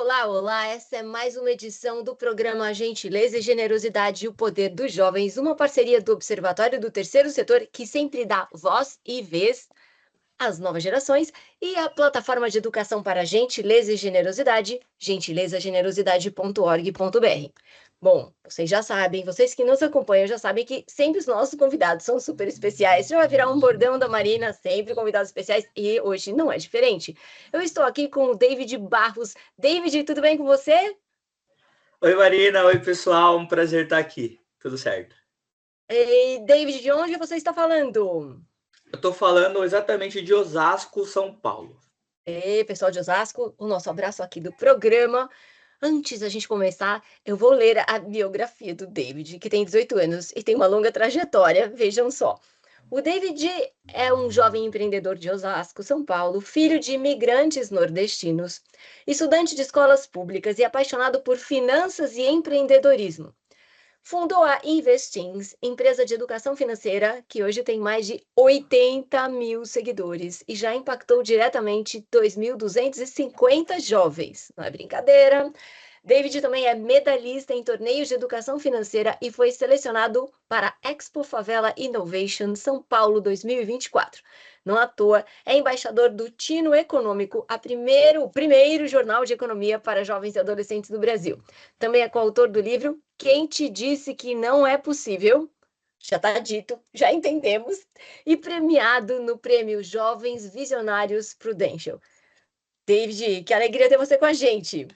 Olá, olá! Essa é mais uma edição do programa Gentileza e Generosidade e o Poder dos Jovens, uma parceria do Observatório do Terceiro Setor que sempre dá voz e vez às novas gerações e a plataforma de educação para gentileza e generosidade, gentilezagenerosidade.org.br. Bom, vocês já sabem, vocês que nos acompanham já sabem que sempre os nossos convidados são super especiais. Já vai virar um bordão da Marina, sempre convidados especiais, e hoje não é diferente. Eu estou aqui com o David Barros. David, tudo bem com você? Oi, Marina. Oi, pessoal. Um prazer estar aqui. Tudo certo. Ei, David, de onde você está falando? Eu estou falando exatamente de Osasco, São Paulo. Ei, pessoal de Osasco, o nosso abraço aqui do programa. Antes da gente começar, eu vou ler a biografia do David, que tem 18 anos e tem uma longa trajetória, vejam só. O David é um jovem empreendedor de Osasco, São Paulo, filho de imigrantes nordestinos, estudante de escolas públicas e apaixonado por finanças e empreendedorismo. Fundou a Investins, empresa de educação financeira, que hoje tem mais de 80 mil seguidores e já impactou diretamente 2.250 jovens. Não é brincadeira. David também é medalhista em torneios de educação financeira e foi selecionado para a Expo Favela Innovation São Paulo 2024. Não à toa, é embaixador do Tino Econômico, o primeiro jornal de economia para jovens e adolescentes do Brasil. Também é coautor do livro Quem Te Disse Que Não É Possível? Já está dito, já entendemos. E premiado no prêmio Jovens Visionários Prudential. David, que alegria ter você com a gente.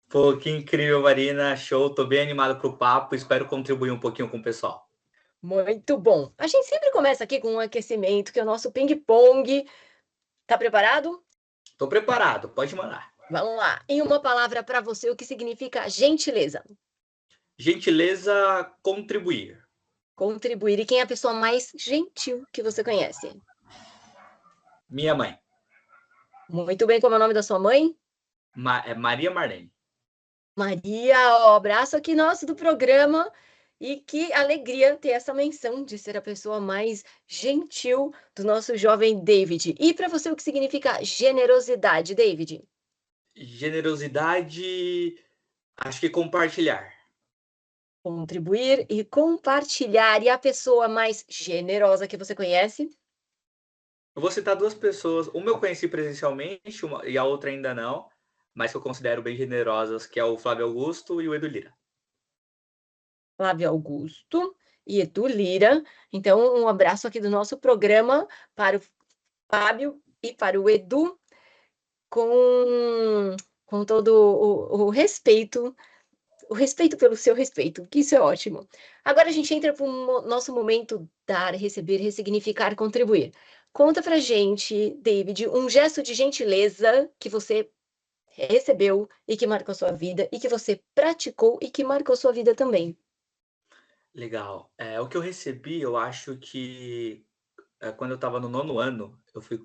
Pô, que incrível, Marina. Show. Tô bem animado pro papo. Espero contribuir um pouquinho com o pessoal. Muito bom. A gente sempre começa aqui com um aquecimento, que é o nosso ping-pong. Tá preparado? Tô preparado. Pode mandar. Vamos lá. Em uma palavra para você, o que significa gentileza? Gentileza, contribuir. Contribuir. E quem é a pessoa mais gentil que você conhece? Minha mãe. Muito bem, como é o nome da sua mãe? Maria Marlene. Maria, ó, abraço aqui nosso do programa. E que alegria ter essa menção de ser a pessoa mais gentil do nosso jovem David. E para você, o que significa generosidade, David? Generosidade, acho que compartilhar. Contribuir e compartilhar. E a pessoa mais generosa que você conhece? Eu vou citar duas pessoas. Uma eu conheci presencialmente e a outra ainda não, mas que eu considero bem generosas, que é o Flávio Augusto e o Edu Lira. Flávio Augusto e Edu Lira. Então, um abraço aqui do nosso programa para o Fábio e para o Edu, com todo o respeito, o respeito pelo seu respeito, que isso é ótimo. Agora a gente entra para o nosso momento dar, receber, ressignificar, contribuir. Conta pra gente, David, um gesto de gentileza que você recebeu e que marcou sua vida, e que você praticou e que marcou sua vida também. Legal. O que eu recebi, eu acho que quando eu estava no nono ano, eu fui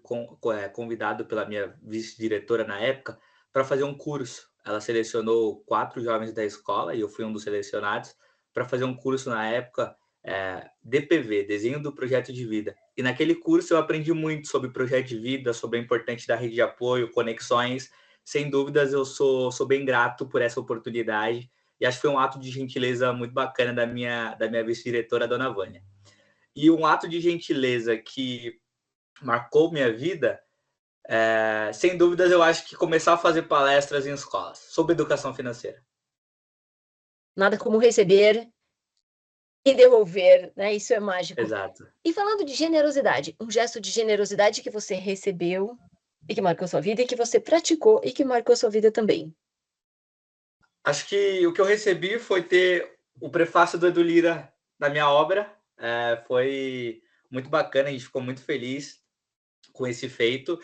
convidado pela minha vice-diretora na época para fazer um curso. Ela selecionou 4 jovens da escola e eu fui um dos selecionados para fazer um curso na época, DPV, Desenho do Projeto de Vida. E naquele curso eu aprendi muito sobre projeto de vida, sobre a importância da rede de apoio, conexões. Sem dúvidas, eu sou bem grato por essa oportunidade e acho que foi um ato de gentileza muito bacana da minha vice-diretora, a dona Vânia. E um ato de gentileza que marcou minha vida, sem dúvidas, eu acho que começar a fazer palestras em escolas sobre educação financeira. Nada como receber e devolver, né? Isso é mágico. Exato. E falando de generosidade, um gesto de generosidade que você recebeu e que marcou sua vida, e que você praticou e que marcou sua vida também. Acho que o que eu recebi foi ter o prefácio do Edu Lira na minha obra. Foi muito bacana, a gente ficou muito feliz com esse feito.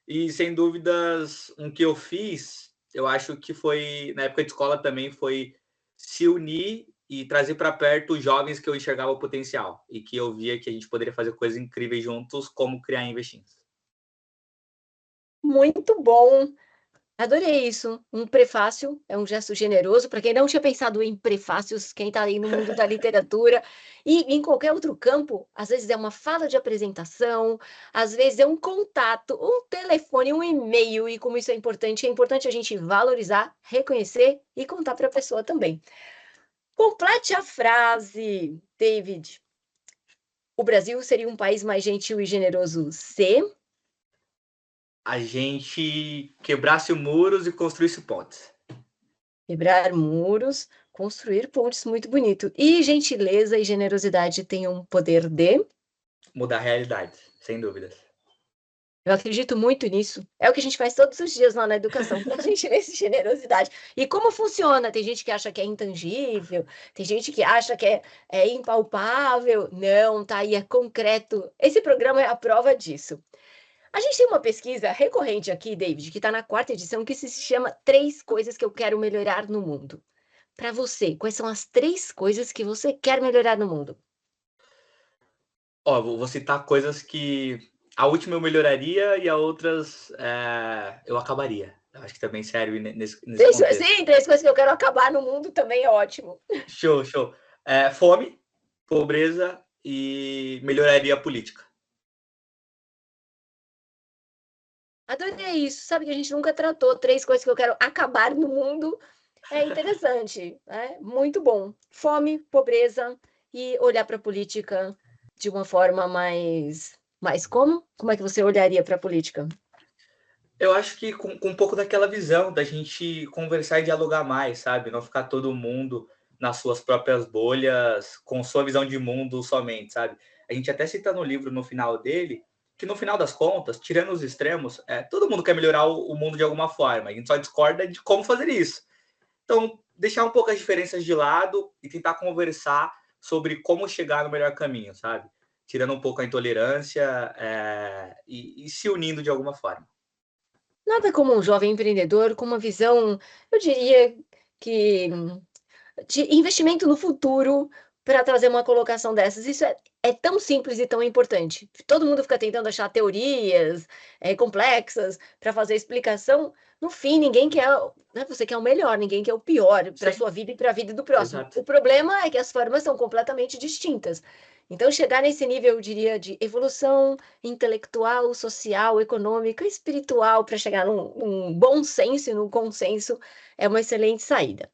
E, sem dúvidas, um que eu fiz, eu acho que foi, na época de escola também, foi se unir e trazer para perto os jovens que eu enxergava o potencial e que eu via que a gente poderia fazer coisas incríveis juntos, como criar Investins. Muito bom! Adorei isso. Um prefácio é um gesto generoso para quem não tinha pensado em prefácios, quem está aí no mundo da literatura e em qualquer outro campo, às vezes é uma fala de apresentação, às vezes é um contato, um telefone, um e-mail, e como isso é importante a gente valorizar, reconhecer e contar para a pessoa também. Complete a frase, David. O Brasil seria um país mais gentil e generoso se... A gente quebrasse muros e construísse pontes. Quebrar muros, construir pontes, muito bonito. E gentileza e generosidade têm um poder de... Mudar a realidade, sem dúvidas. Eu acredito muito nisso. É o que a gente faz todos os dias lá na educação, a gente vê essa generosidade. E como funciona? Tem gente que acha que é intangível, tem gente que acha que é impalpável. Não, tá aí, é concreto. Esse programa é a prova disso. A gente tem uma pesquisa recorrente aqui, David, que está na 4ª edição, que se chama Três Coisas que eu quero melhorar no mundo. Para você, quais são as 3 coisas que você quer melhorar no mundo? Ó, vou citar coisas que a última eu melhoraria e a outras eu acabaria. Eu acho que tá bem sério nesse contexto. Sim, 3 coisas que eu quero acabar no mundo também é ótimo. Show, show. Fome, pobreza e melhoraria a política. Adorei isso. Sabe que a gente nunca tratou 3 coisas que eu quero acabar no mundo. É interessante, né? Muito bom. Fome, pobreza e olhar para a política de uma forma mais como? Como é que você olharia para a política? Eu acho que com um pouco daquela visão da gente conversar e dialogar mais, sabe? Não ficar todo mundo nas suas próprias bolhas, com sua visão de mundo somente, sabe? A gente até cita no livro, no final dele, que no final das contas, tirando os extremos, todo mundo quer melhorar o mundo de alguma forma. A gente só discorda de como fazer isso. Então, deixar um pouco as diferenças de lado e tentar conversar sobre como chegar no melhor caminho, sabe? Tirando um pouco a intolerância e se unindo de alguma forma. Nada como um jovem empreendedor com uma visão, eu diria que de investimento no futuro para trazer uma colocação dessas. Isso é tão simples e tão importante. Todo mundo fica tentando achar teorias complexas para fazer explicação. No fim, ninguém quer, né, você quer o melhor, ninguém quer o pior para a Sim, sua vida e para a vida do próximo. exato. O problema é que as formas são completamente distintas. Então, chegar nesse nível, eu diria, de evolução intelectual, social, econômica, espiritual, para chegar num bom senso e num consenso, é uma excelente saída.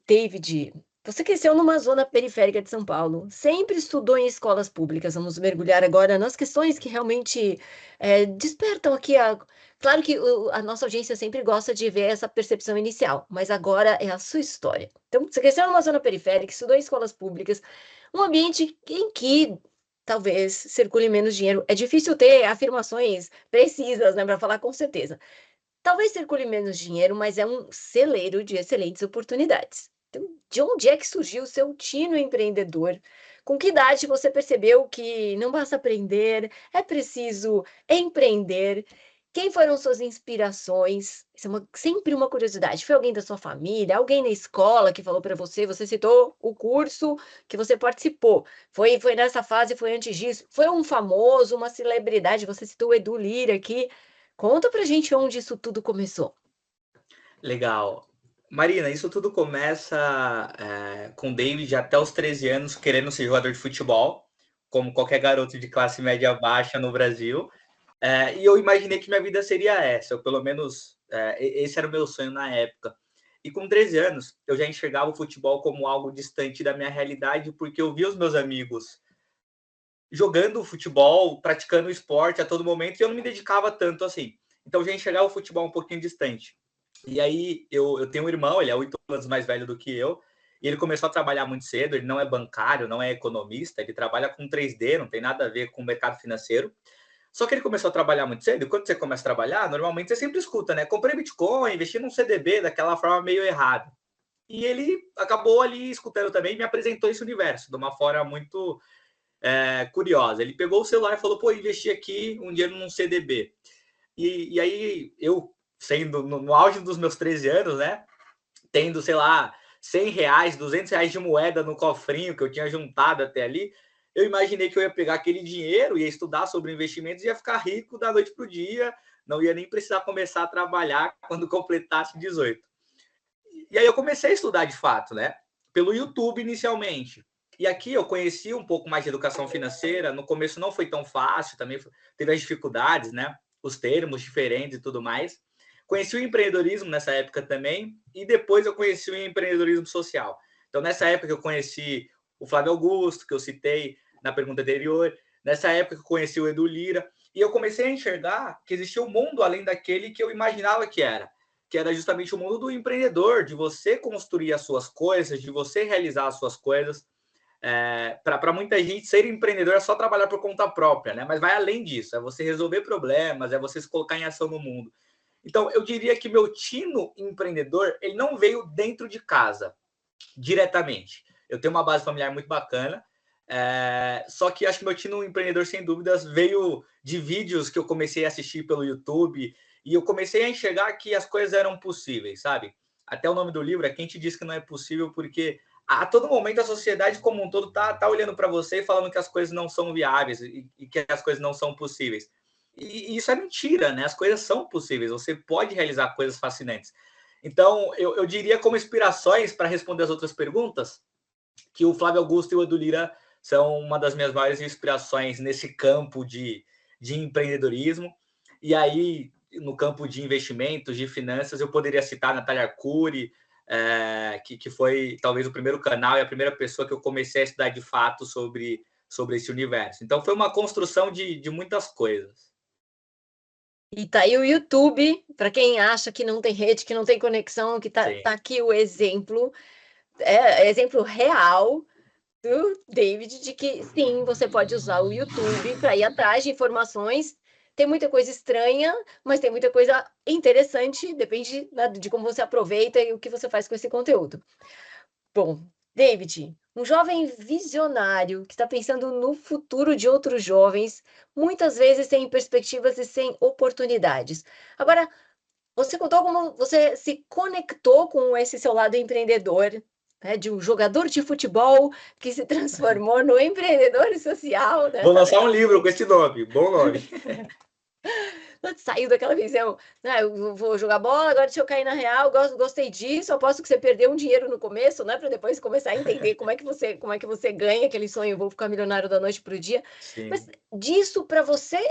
David, você cresceu numa zona periférica de São Paulo, sempre estudou em escolas públicas. Vamos mergulhar agora nas questões que realmente despertam aqui a. Claro que a nossa audiência sempre gosta de ver essa percepção inicial, mas agora é a sua história. Então, você cresceu numa zona periférica, estudou em escolas públicas, um ambiente em que talvez circule menos dinheiro. É difícil ter afirmações precisas, né, para falar com certeza. Talvez circule menos dinheiro, mas é um celeiro de excelentes oportunidades. Então, de onde é que surgiu o seu tino empreendedor? Com que idade você percebeu que não basta aprender, é preciso empreender? Quem foram suas inspirações? Isso é sempre uma curiosidade. Foi alguém da sua família, alguém na escola que falou para você? Você citou o curso que você participou. Foi nessa fase, foi antes disso? Foi um famoso, uma celebridade? Você citou o Edu Lira aqui. Conta pra gente onde isso tudo começou. Legal. Marina, isso tudo começa com o David até os 13 anos querendo ser jogador de futebol, como qualquer garoto de classe média baixa no Brasil. E eu imaginei que minha vida seria essa, ou pelo menos esse era o meu sonho na época. E com 13 anos, eu já enxergava o futebol como algo distante da minha realidade, porque eu via os meus amigos jogando futebol, praticando esporte a todo momento, e eu não me dedicava tanto assim. Então já enxergava o futebol um pouquinho distante. E aí eu tenho um irmão, ele é 8 anos mais velho do que eu, e ele começou a trabalhar muito cedo, ele não é bancário, não é economista, ele trabalha com 3D, não tem nada a ver com o mercado financeiro. Só que ele começou a trabalhar muito cedo, e quando você começa a trabalhar, normalmente você sempre escuta, né? Comprei Bitcoin, investi num CDB daquela forma meio errada. E ele acabou ali escutando também e me apresentou esse universo de uma forma muito curiosa. Ele pegou o celular e falou: pô, investi aqui um dinheiro num CDB. E aí eu, sendo no auge dos meus 13 anos, né? Tendo, sei lá, R$ 100, R$ 200 de moeda no cofrinho que eu tinha juntado até ali, eu imaginei que eu ia pegar aquele dinheiro, ia estudar sobre investimentos e ia ficar rico da noite para o dia, não ia nem precisar começar a trabalhar quando completasse 18. E aí eu comecei a estudar de fato, né? Pelo YouTube inicialmente. E aqui eu conheci um pouco mais de educação financeira. No começo não foi tão fácil, também teve as dificuldades, né? Os termos diferentes e tudo mais. Conheci o empreendedorismo nessa época também, e depois eu conheci o empreendedorismo social. Então, nessa época que eu conheci o Flávio Augusto, que eu citei na pergunta anterior, nessa época que eu conheci o Edu Lira, e eu comecei a enxergar que existia um mundo além daquele que eu imaginava que era justamente o mundo do empreendedor, de você construir as suas coisas, de você realizar as suas coisas. Para muita gente, ser empreendedor é só trabalhar por conta própria, né? Mas vai além disso, é você resolver problemas, é você se colocar em ação no mundo. Então, eu diria que meu tino empreendedor, ele não veio dentro de casa, diretamente. Eu tenho uma base familiar muito bacana, só que acho que meu tino empreendedor, sem dúvidas, veio de vídeos que eu comecei a assistir pelo YouTube, e eu comecei a enxergar que as coisas eram possíveis, sabe? Até o nome do livro é Quem Te Diz Que Não É Possível, porque a todo momento a sociedade como um todo tá olhando para você e falando que as coisas não são viáveis e que as coisas não são possíveis. E isso é mentira, né? As coisas são possíveis, você pode realizar coisas fascinantes. Então, eu diria como inspirações para responder as outras perguntas, que o Flávio Augusto e o Edu Lira são uma das minhas maiores inspirações nesse campo de empreendedorismo. E aí, no campo de investimentos, de finanças, eu poderia citar a Natália Arcuri, que foi talvez o primeiro canal e a primeira pessoa que eu comecei a estudar de fato sobre esse universo. Então, foi uma construção de muitas coisas. E tá aí o YouTube, para quem acha que não tem rede, que não tem conexão, que tá Sim. aqui o exemplo, exemplo real do David de que sim, você pode usar o YouTube para ir atrás de informações. Tem muita coisa estranha, mas tem muita coisa interessante, depende, né, de como você aproveita e o que você faz com esse conteúdo. Bom, David, um jovem visionário que está pensando no futuro de outros jovens, muitas vezes sem perspectivas e sem oportunidades. Agora, você contou como você se conectou com esse seu lado empreendedor, né, de um jogador de futebol que se transformou no empreendedor social, né? Vou lançar um livro com esse nome, bom nome. Saiu daquela visão, eu vou jogar bola, agora deixa eu cair na real, gostei disso, aposto que você perdeu um dinheiro no começo, né, para depois começar a entender como é que você ganha aquele sonho, vou ficar milionário da noite para o dia. Mas Sim. disso para você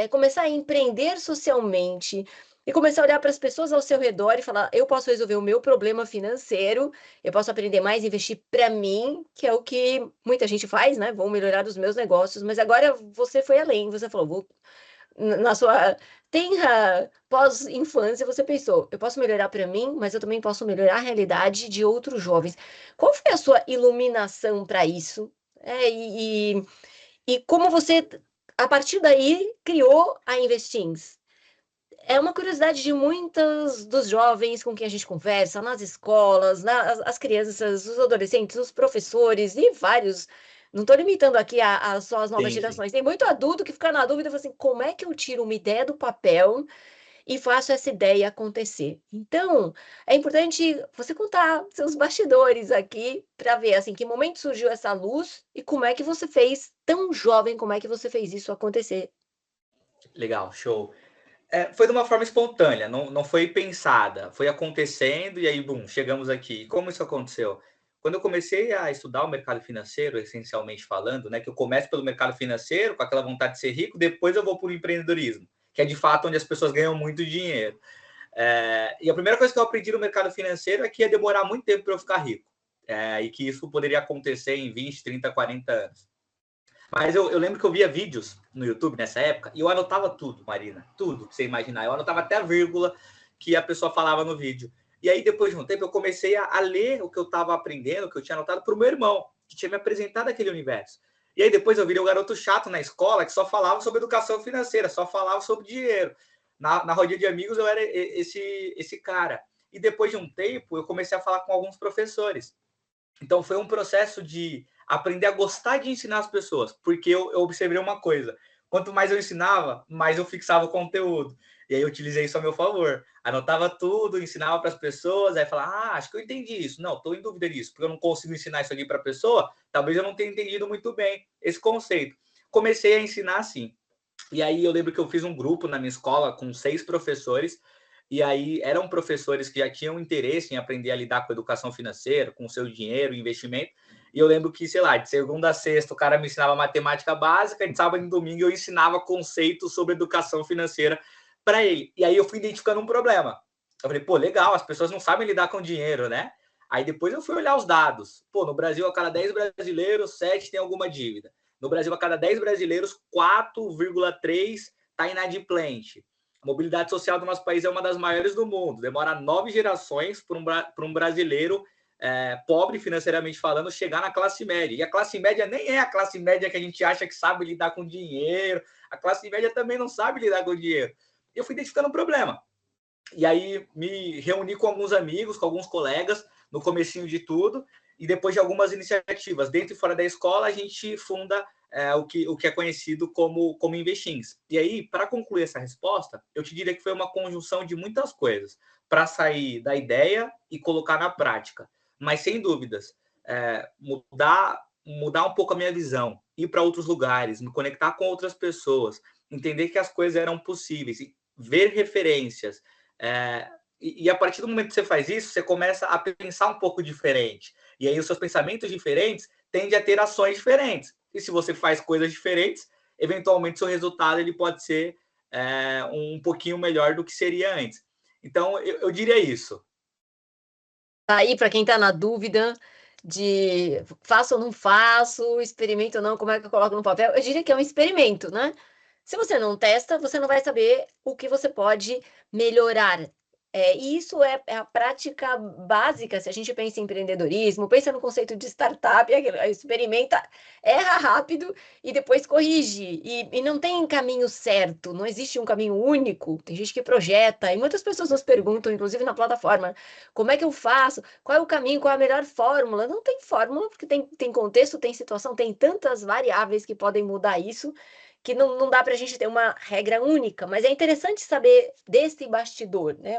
começar a empreender socialmente e começar a olhar para as pessoas ao seu redor e falar: eu posso resolver o meu problema financeiro, eu posso aprender mais, investir para mim, que é o que muita gente faz, né? Vou melhorar os meus negócios, mas agora você foi além, você falou, na sua tenra pós-infância, você pensou: eu posso melhorar para mim, mas eu também posso melhorar a realidade de outros jovens. Qual foi a sua iluminação para isso? E como você, a partir daí, criou a Investins? É uma curiosidade de muitos dos jovens com quem a gente conversa, nas escolas, as crianças, os adolescentes, os professores e vários. Não estou limitando aqui a só as novas Sim, sim. gerações. Tem muito adulto que fica na dúvida, fala assim, como é que eu tiro uma ideia do papel e faço essa ideia acontecer? Então, é importante você contar seus bastidores aqui para ver assim, que momento surgiu essa luz e como é que você fez, tão jovem, como é que você fez isso acontecer. Legal, show. Foi de uma forma espontânea, não foi pensada, foi acontecendo e aí, bum, chegamos aqui. E como isso aconteceu? Quando eu comecei a estudar o mercado financeiro, essencialmente falando, né, que eu começo pelo mercado financeiro, com aquela vontade de ser rico, depois eu vou para o empreendedorismo, que é de fato onde as pessoas ganham muito dinheiro. E a primeira coisa que eu aprendi no mercado financeiro é que ia demorar muito tempo para eu ficar rico, e que isso poderia acontecer em 20, 30, 40 anos. Mas eu lembro que eu via vídeos no YouTube nessa época e eu anotava tudo, Marina. Tudo que você imaginar. Eu anotava até a vírgula que a pessoa falava no vídeo. E aí, depois de um tempo, eu comecei a ler o que eu estava aprendendo, o que eu tinha anotado para o meu irmão, que tinha me apresentado aquele universo. E aí, depois, eu virei um garoto chato na escola que só falava sobre educação financeira, só falava sobre dinheiro. Na rodinha de amigos, eu era esse cara. E depois de um tempo, eu comecei a falar com alguns professores. Então, foi um processo de aprender a gostar de ensinar as pessoas, porque eu observei uma coisa. Quanto mais eu ensinava, mais eu fixava o conteúdo. E aí eu utilizei isso a meu favor. Anotava tudo, ensinava para as pessoas, aí falava, acho que eu entendi isso. Não, estou em dúvida disso, porque eu não consigo ensinar isso aqui para a pessoa, talvez eu não tenha entendido muito bem esse conceito. Comecei a ensinar assim. E aí eu lembro que eu fiz um grupo na minha escola com 6 professores, e aí eram professores que já tinham interesse em aprender a lidar com a educação financeira, com o seu dinheiro, investimento. E eu lembro que, sei lá, de segunda a sexta o cara me ensinava matemática básica, de sábado e domingo eu ensinava conceitos sobre educação financeira para ele. E aí eu fui identificando um problema. Eu falei, pô, legal, as pessoas não sabem lidar com dinheiro, né? Aí depois eu fui olhar os dados. Pô, no Brasil, a cada 10 brasileiros, 7 tem alguma dívida. No Brasil, a cada 10 brasileiros, 4,3 está inadimplente. A mobilidade social do nosso país é uma das maiores do mundo. Demora 9 gerações para um brasileiro pobre, financeiramente falando, chegar na classe média. E a classe média nem é a classe média que a gente acha que sabe lidar com dinheiro. A classe média também não sabe lidar com dinheiro. E eu fui identificando um problema. E aí me reuni com alguns amigos, com alguns colegas, no comecinho de tudo, e depois de algumas iniciativas dentro e fora da escola, a gente funda o que é conhecido como Investins. E aí, para concluir essa resposta, eu te diria que foi uma conjunção de muitas coisas para sair da ideia e colocar na prática. Mas, sem dúvidas, mudar um pouco a minha visão, ir para outros lugares, me conectar com outras pessoas, entender que as coisas eram possíveis, ver referências, e a partir do momento que você faz isso, você começa a pensar um pouco diferente. E aí os seus pensamentos diferentes tendem a ter ações diferentes. E se você faz coisas diferentes, eventualmente seu resultado ele pode ser um pouquinho melhor do que seria antes. Então, eu diria isso. Aí, para quem está na dúvida de faço ou não faço, experimento ou não, como é que eu coloco no papel, eu diria que é um experimento, né? Se você não testa, você não vai saber o que você pode melhorar. E isso é a prática básica, se a gente pensa em empreendedorismo, pensa no conceito de startup, experimenta, erra rápido e depois corrige. E não tem caminho certo, não existe um caminho único. Tem gente que projeta, e muitas pessoas nos perguntam, inclusive na plataforma, como é que eu faço? Qual é o caminho? Qual é a melhor fórmula? Não tem fórmula, porque tem contexto, tem situação, tem tantas variáveis que podem mudar isso, que não dá para a gente ter uma regra única, mas é interessante saber desse bastidor, né?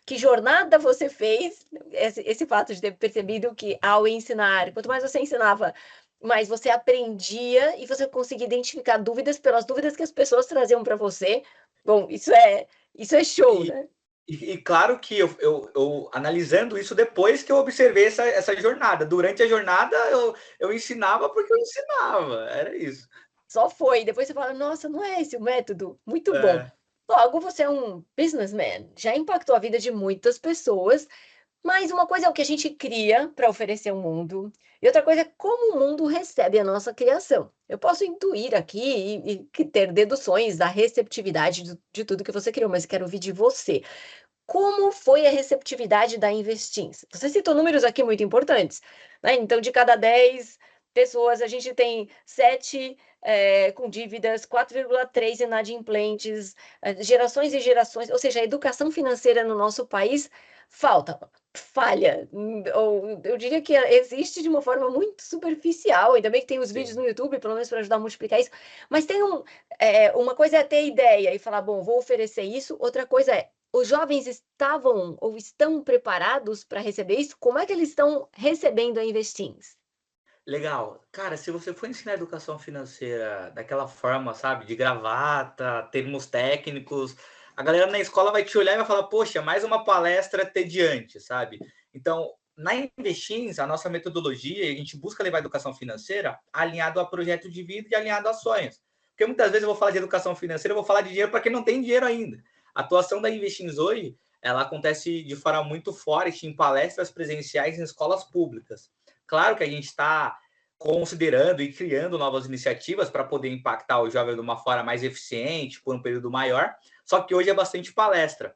Que jornada você fez, esse fato de ter percebido que ao ensinar, quanto mais você ensinava, mais você aprendia e você conseguia identificar dúvidas pelas dúvidas que as pessoas traziam para você. Bom, isso é show, E, né? e claro que eu analisando isso depois que eu observei essa jornada. Durante a jornada, eu ensinava porque eu ensinava. Era isso. Só foi. Depois você fala, nossa, não é esse o método? Muito bom. É. Logo, você é um businessman, já impactou a vida de muitas pessoas, mas uma coisa é o que a gente cria para oferecer ao mundo, e outra coisa é como o mundo recebe a nossa criação. Eu posso intuir aqui e ter deduções da receptividade de tudo que você criou, mas eu quero ouvir de você. Como foi a receptividade da Investins? Você citou números aqui muito importantes, né? Então, de cada 10 pessoas, a gente tem 7 com dívidas, 4,3 inadimplentes, gerações e gerações, ou seja, a educação financeira no nosso país falha, ou eu diria que existe de uma forma muito superficial, ainda bem que tem os vídeos Sim. no YouTube, pelo menos para ajudar a multiplicar isso, mas tem uma coisa é ter ideia e falar, bom, vou oferecer isso, outra coisa é os jovens estavam ou estão preparados para receber isso? Como é que eles estão recebendo a Investins? Legal. Cara, se você for ensinar educação financeira daquela forma, sabe, de gravata, termos técnicos, a galera na escola vai te olhar e vai falar, poxa, mais uma palestra tediante, sabe? Então, na Investins, a nossa metodologia, a gente busca levar a educação financeira alinhado a projeto de vida e alinhado a sonhos. Porque muitas vezes eu vou falar de educação financeira, eu vou falar de dinheiro para quem não tem dinheiro ainda. A atuação da Investins hoje, ela acontece de forma muito forte em palestras presenciais em escolas públicas. Claro que a gente está considerando e criando novas iniciativas para poder impactar o jovem de uma forma mais eficiente, por um período maior, só que hoje é bastante palestra.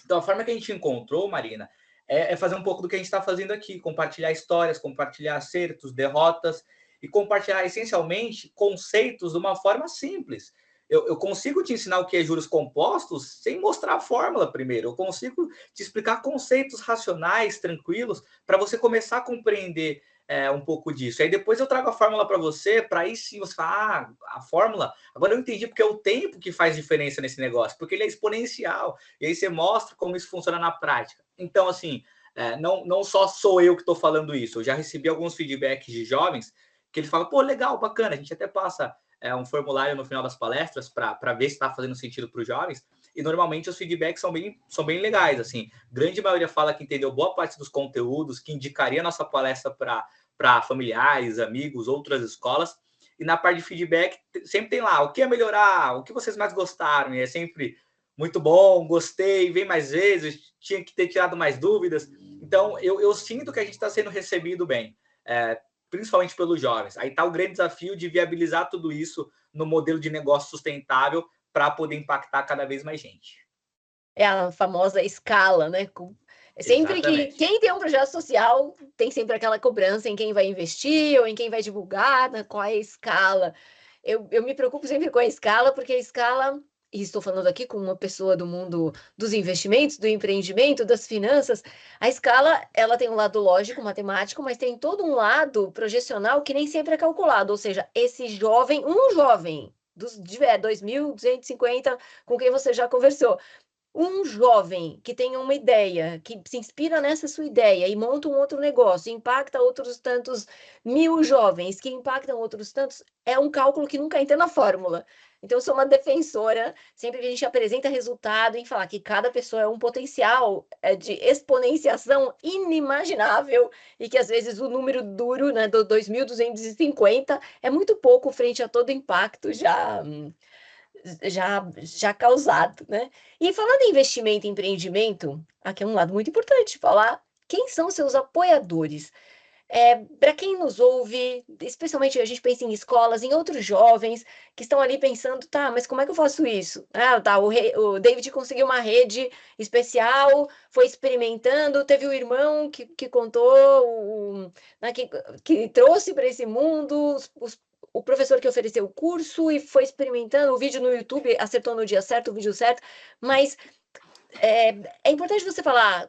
Então, a forma que a gente encontrou, Marina, é fazer um pouco do que a gente está fazendo aqui, compartilhar histórias, compartilhar acertos, derrotas, e compartilhar, essencialmente, conceitos de uma forma simples. Eu consigo te ensinar o que é juros compostos sem mostrar a fórmula primeiro. Eu consigo te explicar conceitos racionais, tranquilos, para você começar a compreender um pouco disso. Aí depois eu trago a fórmula para você, para aí sim você falar, a fórmula, agora eu entendi porque é o tempo que faz diferença nesse negócio, porque ele é exponencial, e aí você mostra como isso funciona na prática. Então, assim, não só sou eu que estou falando isso, eu já recebi alguns feedbacks de jovens que ele fala, pô, legal, bacana, a gente até passa um formulário no final das palestras para ver se está fazendo sentido para os jovens, e normalmente os feedbacks são bem legais, assim, grande maioria fala que entendeu boa parte dos conteúdos, que indicaria a nossa palestra para familiares, amigos, outras escolas, e na parte de feedback sempre tem lá, o que é melhorar, o que vocês mais gostaram, e é sempre muito bom, gostei, vem mais vezes, tinha que ter tirado mais dúvidas, então eu sinto que a gente está sendo recebido bem, principalmente pelos jovens. Aí está o grande desafio de viabilizar tudo isso no modelo de negócio sustentável para poder impactar cada vez mais gente. É a famosa escala, né? Sempre que Exatamente. quem tem um projeto social tem sempre aquela cobrança em quem vai investir ou em quem vai divulgar, né? Qual é a escala. Eu me preocupo sempre com a escala, porque a escala, e estou falando aqui com uma pessoa do mundo dos investimentos, do empreendimento, das finanças, a escala ela tem um lado lógico, matemático, mas tem todo um lado projecional que nem sempre é calculado. Ou seja, esse jovem, um jovem dos 2.250 com quem você já conversou, um jovem que tem uma ideia, que se inspira nessa sua ideia e monta um outro negócio, impacta outros tantos mil jovens, que impactam outros tantos, é um cálculo que nunca entra na fórmula. Então, eu sou uma defensora, sempre que a gente apresenta resultado, em falar que cada pessoa é um potencial de exponenciação inimaginável e que, às vezes, o número duro, né, do 2.250 é muito pouco frente a todo o impacto já causado, né? E falando em investimento e empreendimento, aqui é um lado muito importante falar quem são seus apoiadores. Para quem nos ouve, especialmente a gente pensa em escolas, em outros jovens que estão ali pensando, tá, mas como é que eu faço isso? Ah, tá, o David conseguiu uma rede especial, foi experimentando, teve o irmão que contou, né, que trouxe para esse mundo, o professor que ofereceu o curso e foi experimentando, o vídeo no YouTube acertou no dia certo, o vídeo certo, mas é importante você falar,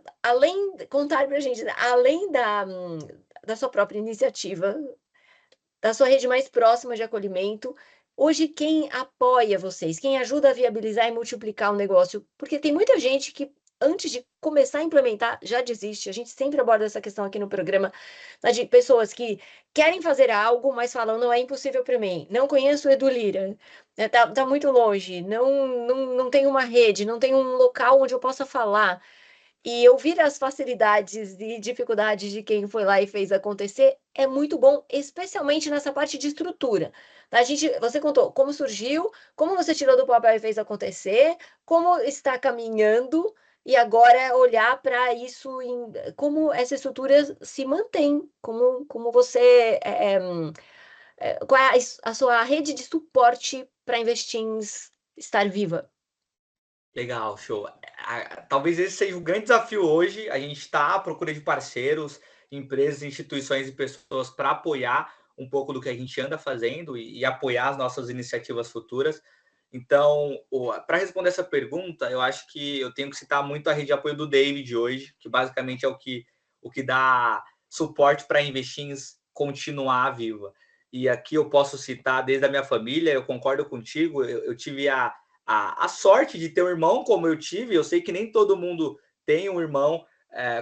contar para a gente, além da sua própria iniciativa, da sua rede mais próxima de acolhimento, hoje quem apoia vocês, quem ajuda a viabilizar e multiplicar o negócio? Porque tem muita gente que, antes de começar a implementar, já desiste. A gente sempre aborda essa questão aqui no programa, né, de pessoas que querem fazer algo, mas falam, não é impossível para mim. Não conheço o Edu Lira, tá muito longe, não tem uma rede, não tem um local onde eu possa falar. E ouvir as facilidades e dificuldades de quem foi lá e fez acontecer é muito bom, especialmente nessa parte de estrutura. Tá? Você contou como surgiu, como você tirou do papel e fez acontecer, como está caminhando, e agora olhar para isso, como essa estrutura se mantém, como você. Qual é a sua rede de suporte para investir em estar viva? Legal, show. Talvez esse seja o grande desafio hoje. A gente está à procura de parceiros, empresas, instituições e pessoas para apoiar um pouco do que a gente anda fazendo e apoiar as nossas iniciativas futuras. Então, para responder essa pergunta, eu acho que eu tenho que citar muito a rede de apoio do David hoje, que basicamente é o que dá suporte para a Investins continuar viva. E aqui eu posso citar desde a minha família, eu concordo contigo, eu tive a sorte de ter um irmão como eu tive. Eu sei que nem todo mundo tem um irmão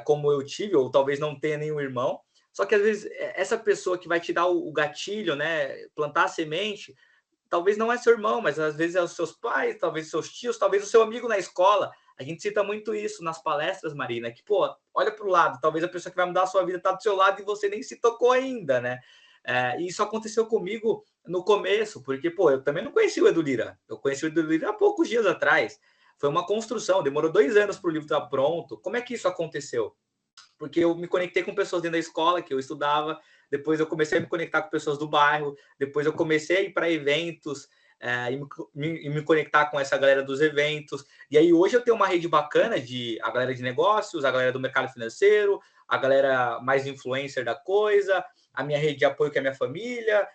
como eu tive, ou talvez não tenha nenhum irmão. Só que às vezes essa pessoa que vai te dar o gatilho, né, plantar a semente, talvez não é seu irmão, mas às vezes é os seus pais, talvez seus tios, talvez o seu amigo na escola. A gente cita muito isso nas palestras, Marina, que, pô, olha para o lado, talvez a pessoa que vai mudar a sua vida está do seu lado e você nem se tocou ainda, né? E isso aconteceu comigo no começo, porque, pô, eu também não conheci o Edu Lira. Eu conheci o Edu Lira há poucos dias atrás. Foi uma construção, demorou 2 anos para o livro estar pronto. Como é que isso aconteceu? Porque eu me conectei com pessoas dentro da escola que eu estudava, depois eu comecei a me conectar com pessoas do bairro, depois eu comecei a ir para eventos e me conectar com essa galera dos eventos. E aí hoje eu tenho uma rede bacana de a galera de negócios, a galera do mercado financeiro, a galera mais influencer da coisa, a minha rede de apoio que é a minha família.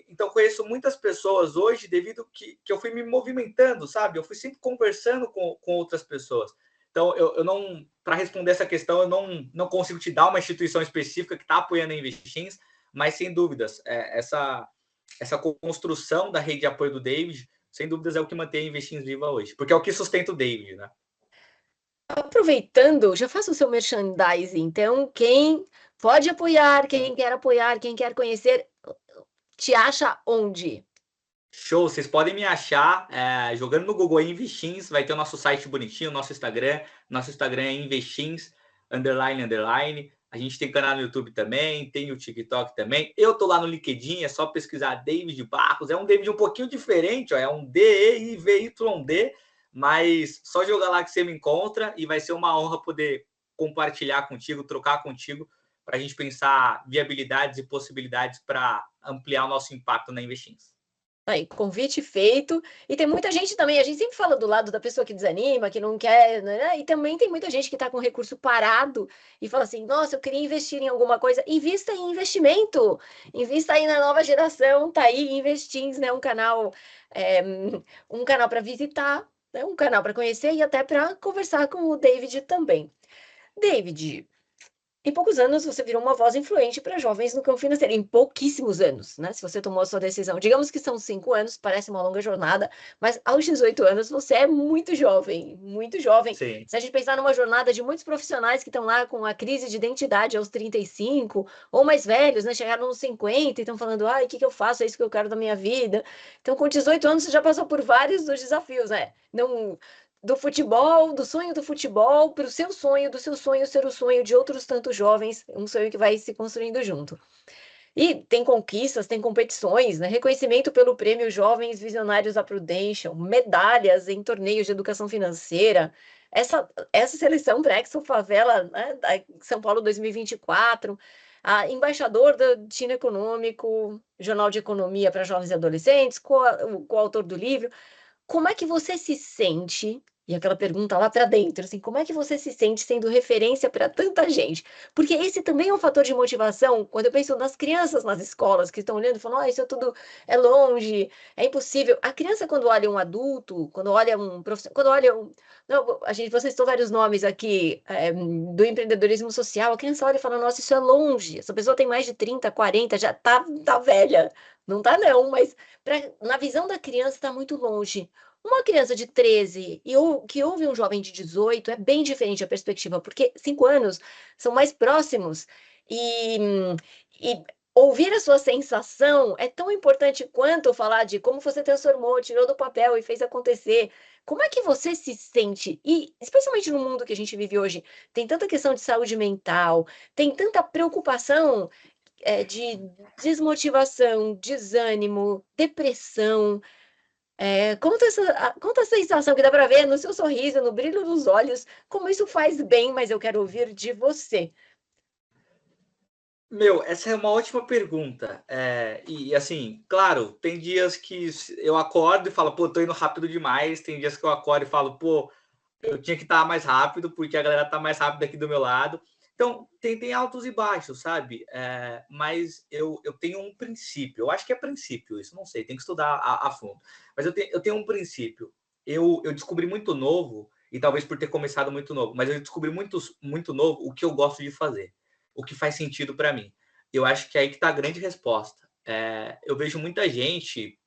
Então conheço muitas pessoas hoje devido que eu fui me movimentando, sabe? Eu fui sempre conversando com outras pessoas. Então, eu não, para responder essa questão, eu não consigo te dar uma instituição específica que está apoiando a Investins, mas sem dúvidas, essa construção da rede de apoio do David, sem dúvidas, é o que mantém a Investins viva hoje, porque é o que sustenta o David, né? Aproveitando, já faça o seu merchandising. Então, quem pode apoiar, quem quer conhecer, te acha onde? Show, vocês podem me achar jogando no Google Investins, vai ter o nosso site bonitinho, nosso Instagram é Investins, __. A gente tem canal no YouTube também, tem o TikTok também. Eu tô lá no LinkedIn, é só pesquisar David Barros, é um David um pouquinho diferente, ó, é um DEIVYD, mas só jogar lá que você me encontra e vai ser uma honra poder compartilhar contigo, trocar contigo, para a gente pensar viabilidades e possibilidades para ampliar o nosso impacto na Investins. Aí, convite feito. E tem muita gente também, a gente sempre fala do lado da pessoa que desanima, que não quer, né? E também tem muita gente que está com o recurso parado e fala assim: nossa, eu queria investir em alguma coisa. Invista em investimento, invista aí na nova geração, tá aí, Investins, né? Um canal para visitar, né? Um canal para conhecer e até para conversar com o David também. David, em poucos anos, você virou uma voz influente para jovens no campo financeiro. Em pouquíssimos anos, né? Se você tomou a sua decisão. Digamos que são 5 anos, parece uma longa jornada, mas aos 18 anos você é muito jovem, muito jovem. Sim. Se a gente pensar numa jornada de muitos profissionais que estão lá com a crise de identidade aos 35, ou mais velhos, né? Chegaram nos 50 e estão falando, ai, o que eu faço? É isso que eu quero da minha vida. Então, com 18 anos, você já passou por vários dos desafios, né? Não, do futebol, do sonho do futebol, para o seu sonho, do seu sonho ser o sonho de outros tantos jovens, um sonho que vai se construindo junto. E tem conquistas, tem competições, né? Reconhecimento pelo Prêmio Jovens Visionários da Prudential, medalhas em torneios de educação financeira. Essa seleção Brexel Favela, né, da São Paulo 2024, embaixador do Destino Econômico, Jornal de Economia para Jovens e Adolescentes, coautor do livro. Como é que você se sente? E aquela pergunta lá para dentro, assim, como é que você se sente sendo referência para tanta gente? Porque esse também é um fator de motivação, quando eu penso nas crianças nas escolas que estão olhando e falam, isso é tudo é longe, é impossível. A criança, quando olha um adulto, quando olha um profissional, quando olha um. Não, vocês estão vários nomes aqui do empreendedorismo social, a criança olha e fala, nossa, isso é longe. Essa pessoa tem mais de 30, 40, já tá velha. Não tá, não, mas na visão da criança está muito longe. Uma criança de 13 que ouve um jovem de 18 é bem diferente a perspectiva, porque 5 anos são mais próximos e, e ouvir a sua sensação é tão importante quanto falar de como você transformou, tirou do papel e fez acontecer. Como é que você se sente? E especialmente no mundo que a gente vive hoje, tem tanta questão de saúde mental, tem tanta preocupação de desmotivação, desânimo, depressão. Conta a sensação que dá para ver no seu sorriso, no brilho dos olhos, como isso faz bem, mas eu quero ouvir de você. Meu, essa é uma ótima pergunta. E assim, claro, tem dias que eu acordo e falo, pô, tô indo rápido demais. Tem dias que eu acordo e falo, pô, eu tinha que estar mais rápido, porque a galera tá mais rápida aqui do meu lado. Então, tem altos e baixos, sabe? Mas eu tenho um princípio. Eu acho que é princípio isso, não sei, tem que estudar a fundo. Mas eu tenho um princípio. Eu descobri muito novo, e talvez por ter começado muito novo, mas eu descobri muito novo o que eu gosto de fazer, o que faz sentido para mim. Eu acho que é aí que está a grande resposta. Eu vejo muita gente,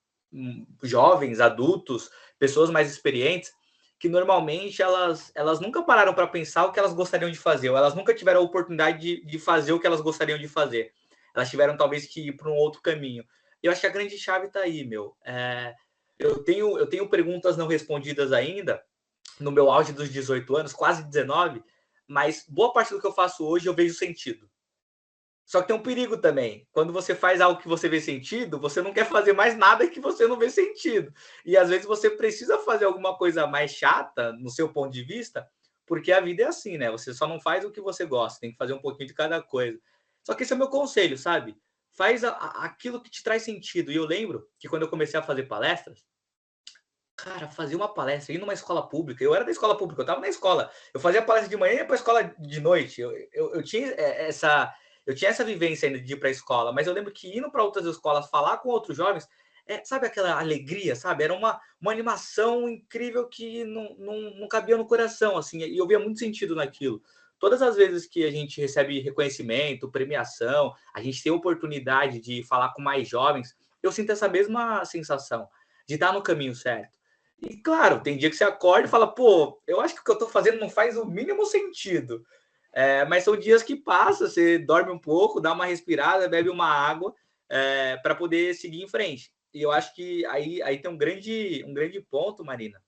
jovens, adultos, pessoas mais experientes, que normalmente elas nunca pararam para pensar o que elas gostariam de fazer, ou elas nunca tiveram a oportunidade de fazer o que elas gostariam de fazer. Elas tiveram talvez que ir para um outro caminho. Eu acho que a grande chave está aí, meu. Eu tenho perguntas não respondidas ainda, no meu auge dos 18 anos, quase 19, mas boa parte do que eu faço hoje eu vejo sentido. Só que tem um perigo também. Quando você faz algo que você vê sentido, você não quer fazer mais nada que você não vê sentido. E às vezes você precisa fazer alguma coisa mais chata, no seu ponto de vista, porque a vida é assim, né? Você só não faz o que você gosta, tem que fazer um pouquinho de cada coisa. Só que esse é o meu conselho, sabe? Faz aquilo que te traz sentido. E eu lembro que quando eu comecei a fazer palestras, cara, fazer uma palestra, ir numa escola pública, eu era da escola pública, eu estava na escola, eu fazia palestra de manhã e ia para a escola de noite, eu tinha essa vivência ainda de ir para a escola, mas eu lembro que indo para outras escolas, falar com outros jovens, sabe aquela alegria, sabe? Era uma animação incrível que não cabia no coração, assim, e eu via muito sentido naquilo. todas as vezes que a gente recebe reconhecimento, premiação, a gente tem oportunidade de falar com mais jovens, eu sinto essa mesma sensação de estar no caminho certo. E claro, tem dia que você acorda e fala, pô, eu acho que o que eu estou fazendo não faz o mínimo sentido. Mas são dias que passam, você dorme um pouco, dá uma respirada, bebe uma água para poder seguir em frente. E eu acho que aí tem um grande ponto, Marina,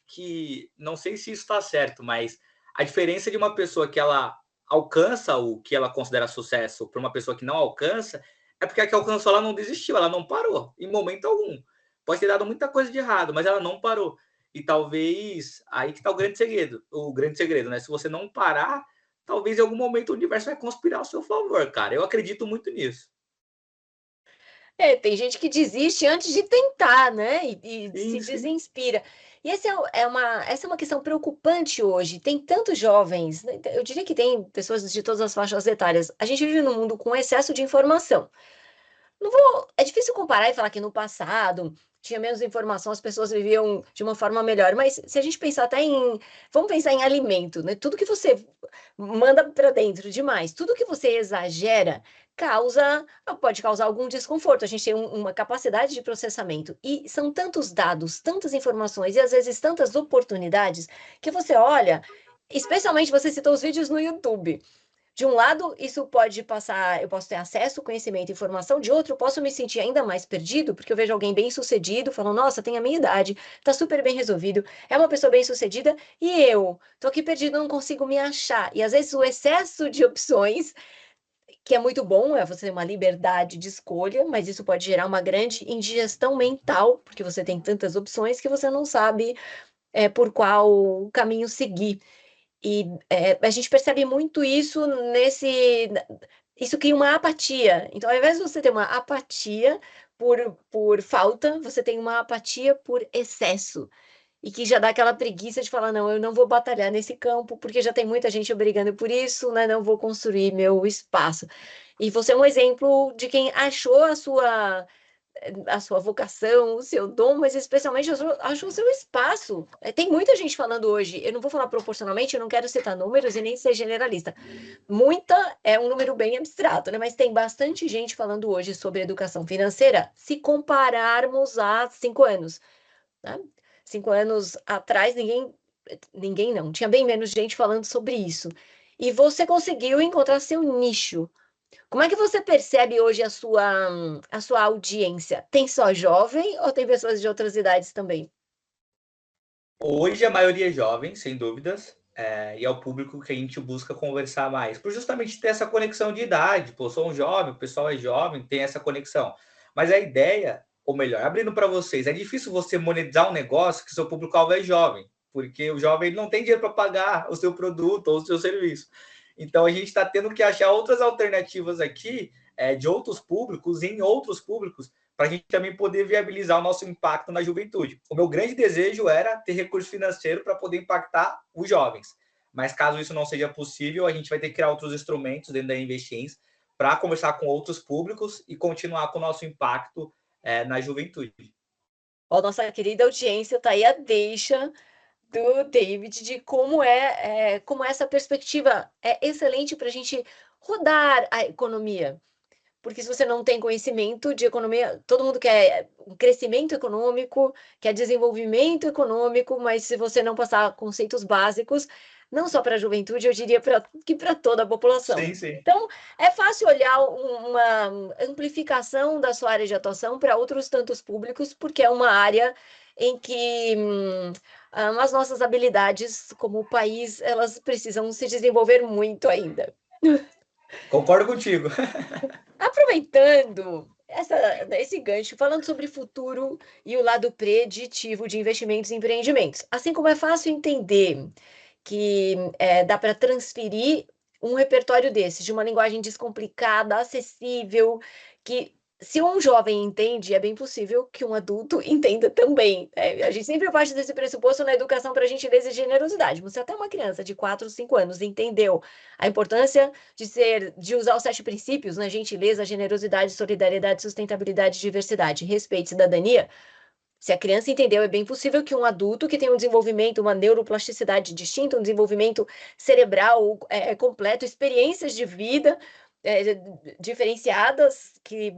que não sei se isso está certo, mas a diferença de uma pessoa que ela alcança o que ela considera sucesso para uma pessoa que não alcança é porque a que alcançou ela não desistiu, ela não parou em momento algum. Pode ter dado muita coisa de errado, mas ela não parou. E talvez aí que está o grande segredo, né? Se você não parar, talvez em algum momento o universo vai conspirar ao seu favor, cara. Eu acredito muito nisso. Tem gente que desiste antes de tentar, né? E Sim, se sim. desinspira. E essa é uma questão preocupante hoje. Tem tantos jovens, né, eu diria que tem pessoas de todas as faixas etárias. A gente vive num mundo com excesso de informação. É difícil comparar e falar que no passado tinha menos informação, as pessoas viviam de uma forma melhor, mas se a gente pensar até em, vamos pensar em alimento, né? Tudo que você manda para dentro demais, tudo que você exagera pode causar algum desconforto. A gente tem uma capacidade de processamento e são tantos dados, tantas informações e às vezes tantas oportunidades que você olha, especialmente você citou os vídeos no YouTube. De um lado, isso pode passar, eu posso ter acesso, conhecimento, informação, de outro, eu posso me sentir ainda mais perdido, porque eu vejo alguém bem-sucedido, falando, nossa, tem a minha idade, tá super bem resolvido, é uma pessoa bem-sucedida, e eu tô aqui perdido, não consigo me achar. E às vezes o excesso de opções, que é muito bom, é você ter uma liberdade de escolha, mas isso pode gerar uma grande indigestão mental, porque você tem tantas opções que você não sabe por qual caminho seguir. E a gente percebe muito isso nesse. Isso cria uma apatia. Então, ao invés de você ter uma apatia por falta, você tem uma apatia por excesso. E que já dá aquela preguiça de falar: não, eu não vou batalhar nesse campo, porque já tem muita gente brigando por isso, né? Não vou construir meu espaço. E você é um exemplo de quem achou a sua vocação, o seu dom, mas especialmente acho o seu espaço. Tem muita gente falando hoje, eu não vou falar proporcionalmente, eu não quero citar números e nem ser generalista. Muita é um número bem abstrato, né? Mas tem bastante gente falando hoje sobre educação financeira, se compararmos a 5 anos, né? 5 anos atrás, ninguém não, tinha bem menos gente falando sobre isso. E você conseguiu encontrar seu nicho. Como é que você percebe hoje a sua audiência? Tem só jovem ou tem pessoas de outras idades também? Hoje a maioria é jovem, sem dúvidas, e é o público que a gente busca conversar mais, por justamente ter essa conexão de idade. Pô, sou um jovem, o pessoal é jovem, tem essa conexão. Mas a ideia, ou melhor, abrindo para vocês, é difícil você monetizar um negócio que seu público-alvo é jovem, porque o jovem ele não tem dinheiro para pagar o seu produto ou o seu serviço. Então a gente está tendo que achar outras alternativas aqui, de outros públicos, em outros públicos, para a gente também poder viabilizar o nosso impacto na juventude. O meu grande desejo era ter recurso financeiro para poder impactar os jovens. Mas caso isso não seja possível, a gente vai ter que criar outros instrumentos dentro da Investins para conversar com outros públicos e continuar com o nosso impacto na juventude. Ó, nossa querida audiência, tá aí a deixa do David de como essa perspectiva é excelente para a gente rodar a economia. Porque se você não tem conhecimento de economia, todo mundo quer um crescimento econômico, quer desenvolvimento econômico, mas se você não passar conceitos básicos, não só para a juventude, eu diria que para toda a população. Sim, sim. Então, é fácil olhar uma amplificação da sua área de atuação para outros tantos públicos, porque é uma área em que as nossas habilidades como país, elas precisam se desenvolver muito ainda. Concordo contigo. Aproveitando esse gancho, falando sobre futuro e o lado preditivo de investimentos e empreendimentos. Assim como é fácil entender que dá para transferir um repertório desses, de uma linguagem descomplicada, acessível, que se um jovem entende, é bem possível que um adulto entenda também. A gente sempre parte desse pressuposto na educação para gentileza e generosidade. Você até uma criança de 4, 5 anos entendeu a importância de usar os 7 princípios, né? Gentileza, generosidade, solidariedade, sustentabilidade, diversidade, respeito e cidadania. Se a criança entendeu, é bem possível que um adulto que tem um desenvolvimento, uma neuroplasticidade distinta, um desenvolvimento cerebral, completo, experiências de vida, diferenciadas, que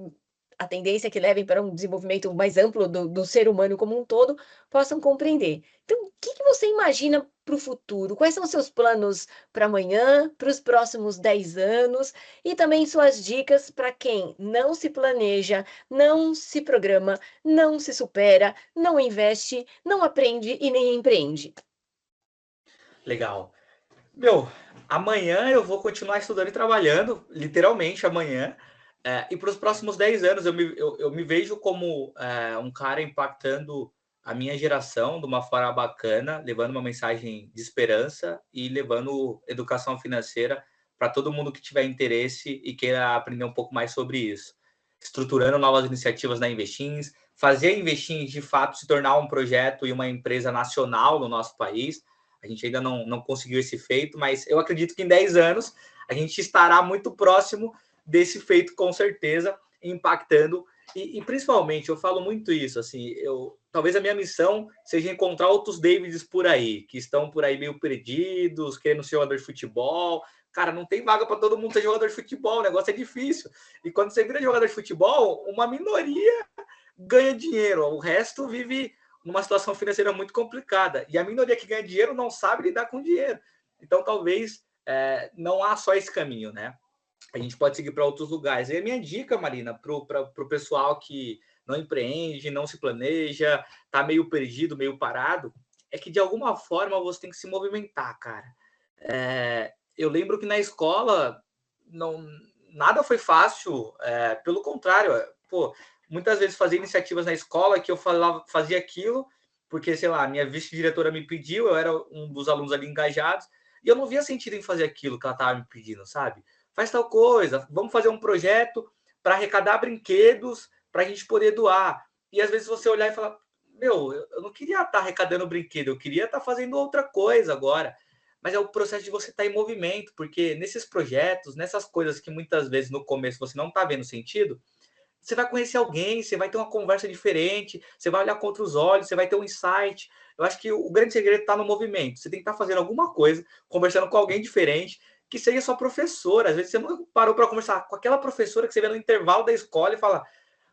a tendência é que levem para um desenvolvimento mais amplo do ser humano como um todo, possam compreender. Então, o que você imagina para o futuro? Quais são os seus planos para amanhã, para os próximos 10 anos? E também suas dicas para quem não se planeja, não se programa, não se supera, não investe, não aprende e nem empreende. Legal. Meu, amanhã eu vou continuar estudando e trabalhando, literalmente amanhã. E para os próximos 10 anos eu me vejo como um cara impactando a minha geração de uma forma bacana, levando uma mensagem de esperança e levando educação financeira para todo mundo que tiver interesse e queira aprender um pouco mais sobre isso. Estruturando novas iniciativas na Investins, fazer a Investins de fato se tornar um projeto e uma empresa nacional no nosso país. A gente ainda não conseguiu esse feito, mas eu acredito que em 10 anos a gente estará muito próximo desse feito, com certeza, impactando. E principalmente, eu falo muito isso, assim, talvez a minha missão seja encontrar outros Davids por aí, que estão por aí meio perdidos, querendo ser jogador de futebol. Cara, não tem vaga para todo mundo ser jogador de futebol, o negócio é difícil. E quando você vira jogador de futebol, uma minoria ganha dinheiro, o resto vive numa situação financeira muito complicada. E a minoria que ganha dinheiro não sabe lidar com dinheiro. Então, talvez não há só esse caminho, né? A gente pode seguir para outros lugares. E a minha dica, Marina, para o pessoal que não empreende, não se planeja, tá meio perdido, meio parado, é que de alguma forma você tem que se movimentar, cara. Eu lembro que na escola não, nada foi fácil, pelo contrário, pô, muitas vezes fazia iniciativas na escola que eu fazia aquilo, porque, sei lá, minha vice-diretora me pediu, eu era um dos alunos ali engajados, e eu não via sentido em fazer aquilo que ela estava me pedindo, sabe? Faz tal coisa, vamos fazer um projeto para arrecadar brinquedos para a gente poder doar. E às vezes você olhar e falar, meu, eu não queria estar arrecadando brinquedo, eu queria estar fazendo outra coisa agora. Mas é o processo de você estar em movimento, porque nesses projetos, nessas coisas que muitas vezes no começo você não está vendo sentido, você vai conhecer alguém, você vai ter uma conversa diferente, você vai olhar com outros olhos, você vai ter um insight. Eu acho que o grande segredo está no movimento. Você tem que estar fazendo alguma coisa, conversando com alguém diferente, que seja sua professora. Às vezes você não parou para conversar com aquela professora que você vê no intervalo da escola e fala: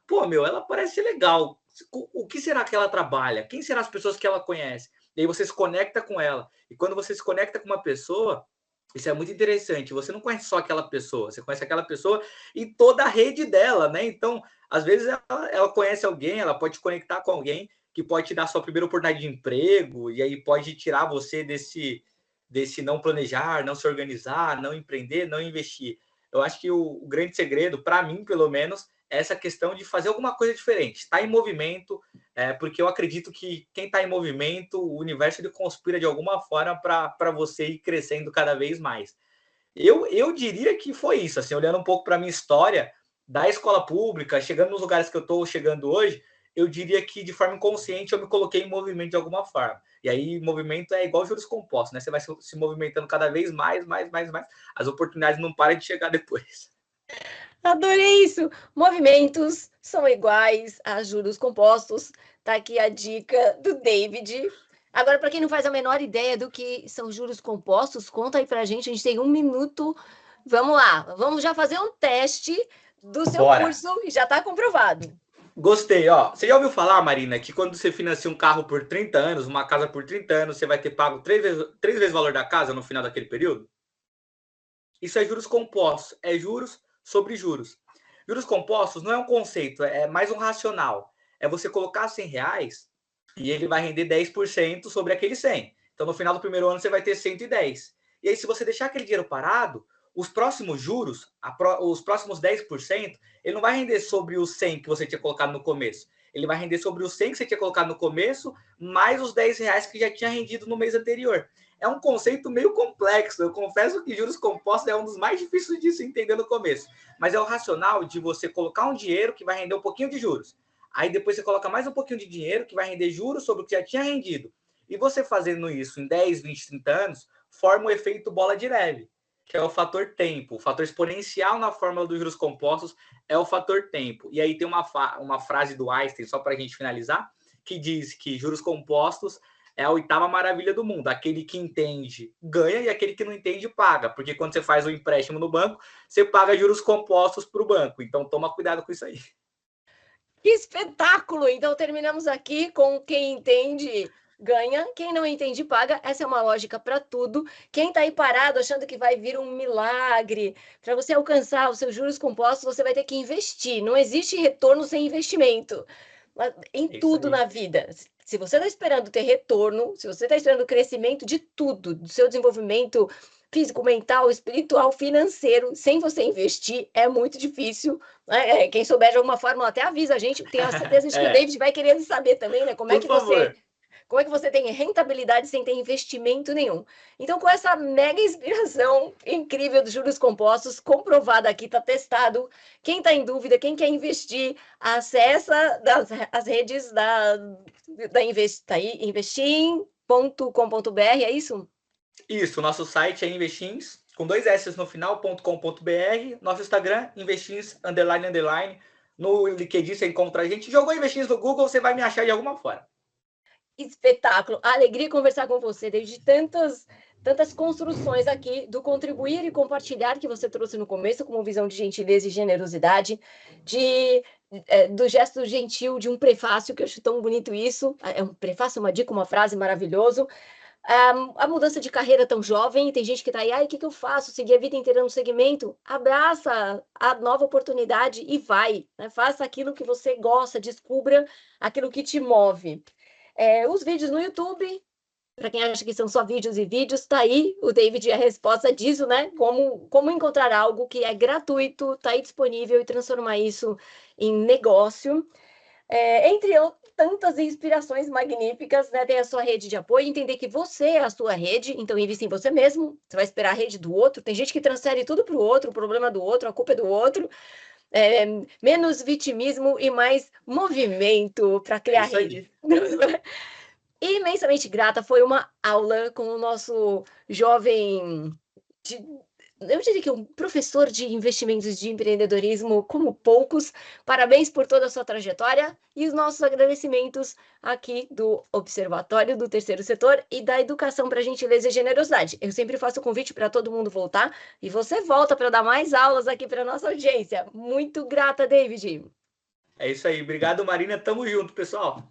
pô, meu, ela parece legal. O que será que ela trabalha? Quem serão as pessoas que ela conhece? E aí você se conecta com ela. E quando você se conecta com uma pessoa, isso é muito interessante. Você não conhece só aquela pessoa, você conhece aquela pessoa e toda a rede dela, né? Então, às vezes ela conhece alguém, ela pode te conectar com alguém que pode te dar a sua primeira oportunidade de emprego e aí pode tirar você desse não planejar, não se organizar, não empreender, não investir. Eu acho que o grande segredo, para mim, pelo menos, é essa questão de fazer alguma coisa diferente, estar em movimento, porque eu acredito que quem está em movimento, o universo ele conspira de alguma forma para você ir crescendo cada vez mais. Eu diria que foi isso, assim, olhando um pouco para a minha história da escola pública, chegando nos lugares que eu estou chegando hoje, eu diria que de forma inconsciente eu me coloquei em movimento de alguma forma. E aí, movimento é igual juros compostos, né? Você vai se movimentando cada vez mais, as oportunidades não param de chegar depois. Adorei isso! Movimentos são iguais a juros compostos. Tá aqui a dica do David. Agora, para quem não faz a menor ideia do que são juros compostos, conta aí para a gente tem 1 minuto. Vamos lá, vamos já fazer um teste do seu Bora! curso e já está comprovado. Gostei, ó. Você já ouviu falar, Marina, que quando você financia um carro por 30 anos, uma casa por 30 anos, você vai ter pago três vezes o valor da casa no final daquele período? Isso é juros compostos, é juros sobre juros. Juros compostos não é um conceito, é mais um racional. É você colocar R$ 100 e ele vai render 10% sobre aquele 100. Então, no final do primeiro ano, você vai ter 110. E aí, se você deixar aquele dinheiro parado, os próximos juros, os próximos 10%, ele não vai render sobre os 100 que você tinha colocado no começo. Ele vai render sobre os 100 que você tinha colocado no começo, mais os R$ 10 que já tinha rendido no mês anterior. É um conceito meio complexo. Eu confesso que juros compostos é um dos mais difíceis de se entender no começo. Mas é o racional de você colocar um dinheiro que vai render um pouquinho de juros. Aí depois você coloca mais um pouquinho de dinheiro que vai render juros sobre o que já tinha rendido. E você fazendo isso em 10, 20, 30 anos, forma o efeito bola de neve, que é o fator tempo. O fator exponencial na fórmula dos juros compostos é o fator tempo. E aí tem uma frase do Einstein, só para a gente finalizar, que diz que juros compostos é a oitava maravilha do mundo. Aquele que entende ganha e aquele que não entende paga. Porque quando você faz um empréstimo no banco, você paga juros compostos para o banco. Então toma cuidado com isso aí. Que espetáculo! Então terminamos aqui com quem entende ganha, quem não entende paga. Essa é uma lógica para tudo. Quem está aí parado achando que vai vir um milagre, para você alcançar os seus juros compostos, você vai ter que investir. Não existe retorno sem investimento. Em É isso tudo aí. na vida. Se você está esperando ter retorno, se você está esperando crescimento de tudo, do seu desenvolvimento físico, mental, espiritual, financeiro, sem você investir, é muito difícil. Né? Quem souber de alguma forma até avisa a gente. Tenho a certeza de que o É, David vai querer saber também, né? por favor. Como é que você tem rentabilidade sem ter investimento nenhum? Então, com essa mega inspiração incrível dos juros compostos, comprovada aqui, está testado. Quem está em dúvida, quem quer investir, acessa as redes da investim.com.br, é isso? Isso, nosso site é investins, com 2 S no final.com.br. Nosso Instagram, investins, __. No LinkedIn você encontra a gente. Jogou investins no Google, você vai me achar de alguma forma. Espetáculo. Alegria conversar com você, desde tantas construções aqui do contribuir e compartilhar que você trouxe no começo, com uma visão de gentileza e generosidade, do gesto gentil de um prefácio, que eu acho tão bonito isso. É um prefácio, uma dica, uma frase maravilhoso. A mudança de carreira tão jovem, tem gente que está aí, o que eu faço? Seguir a vida inteira no segmento? Abraça a nova oportunidade e vai, né? Faça aquilo que você gosta, descubra aquilo que te move. Os vídeos no YouTube, para quem acha que são só vídeos e vídeos, está aí, o David é a resposta disso, né? Como encontrar algo que é gratuito, está aí disponível e transformar isso em negócio. Entre tantas inspirações magníficas, né? Tem a sua rede de apoio, entender que você é a sua rede, então invista em você mesmo, você vai esperar a rede do outro. Tem gente que transfere tudo para o outro, o problema do outro, a culpa é do outro. Menos vitimismo e mais movimento para É criar isso rede. aí. Imensamente grata, foi uma aula com o nosso jovem, eu diria que um professor de investimentos de empreendedorismo como poucos. Parabéns por toda a sua trajetória e os nossos agradecimentos aqui do Observatório do Terceiro Setor e da Educação para Gentileza e Generosidade. Eu sempre faço o convite para todo mundo voltar e você volta para dar mais aulas aqui para nossa audiência. Muito grata, David. É isso aí. Obrigado, Marina. Tamo junto, pessoal.